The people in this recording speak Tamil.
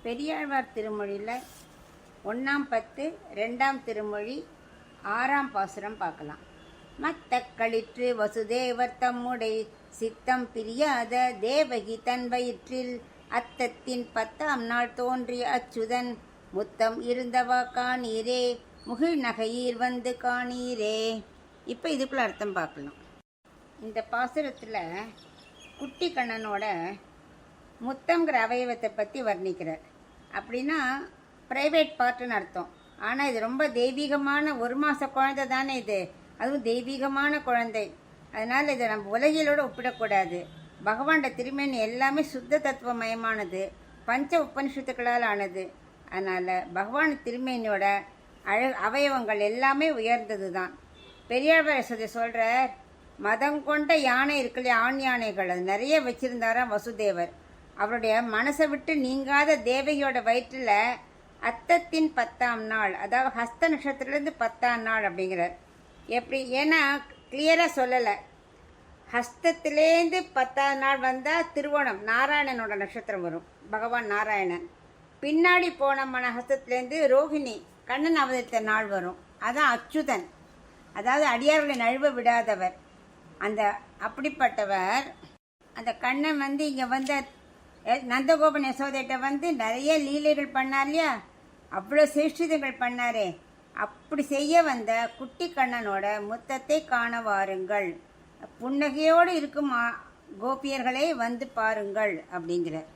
பெரியாழ்வார் திருமொழியில் 1ஆம் பத்து 2ஆம் திருமொழி 6ஆம் பாசுரம் பார்க்கலாம். மத்த களிற்று வசுதேவர் தம்முடை சித்தம் பிரியாத தேவகி தன் வயிற்றில் அத்தத்தின் 10ஆம் நாள் தோன்றிய அச்சுதன் முத்தம் இருந்தவா காணீரே முகிழ் நகையீர் வந்து காணீரே. இப்போ இதுக்குள்ள அர்த்தம் பார்க்கலாம். இந்த பாசுரத்தில் குட்டி கண்ணனோட முத்தங்கிற அவயவத்தை பற்றி வர்ணிக்கிறார். அப்படின்னா ப்ரைவேட் பார்ட்டுன்னு அர்த்தம். ஆனால் இது ரொம்ப தெய்வீகமான 1 மாத குழந்தை தானே இது, அதுவும் தெய்வீகமான குழந்தை. அதனால் இதை நம்ம உலகிலோடு ஒப்பிடக்கூடாது. பகவானோட திருமேனி எல்லாமே சுத்த தத்துவமயமானது, பஞ்ச உபனிஷத்துக்களால் ஆனது. அதனால் பகவான் திருமேனியோட அவயவங்கள் எல்லாமே உயர்ந்தது தான். பெரியாழ்வார் சொல்கிறார், மதம் கொண்ட யானை இருக்குல்லையா, ஆண் யானைகள், அது நிறைய வச்சிருந்தாராம் வசுதேவர். அவருடைய மனசை விட்டு நீங்காத தேவகியோட வயிற்றில் அத்தத்தின் 10ஆம் நாள், அதாவது ஹஸ்த நட்சத்திரத்துலேருந்து 10ஆம் நாள் அப்படிங்கிறார். எப்படி, ஏன்னா கிளியராக சொல்லலை. ஹஸ்தத்திலேருந்து 10ஆம் நாள் வந்தால் திருவோணம், நாராயணனோட நட்சத்திரம் வரும், பகவான் நாராயணன். பின்னாடி போன ஹஸ்தத்திலேருந்து ரோஹிணி, கண்ணன் அவதரித்த நாள் வரும். அதான் அச்சுதன், அதாவது அடியார்களை நழுவ விடாதவர். அந்த அப்படிப்பட்டவர் அந்த கண்ணன் இங்கே வந்த நந்தகோபன் யசோதைட்ட நிறைய லீலைகள் பண்ணார் இல்லையா, அவ்வளோ சேஷ்டிதங்கள் பண்ணாரே. அப்படி செய்ய வந்த குட்டி கண்ணனோட முத்தத்தை காண வாருங்கள், புன்னகையோடு இருக்கும் கோபியர்களை வந்து பாருங்கள் அப்படிங்கிறார்.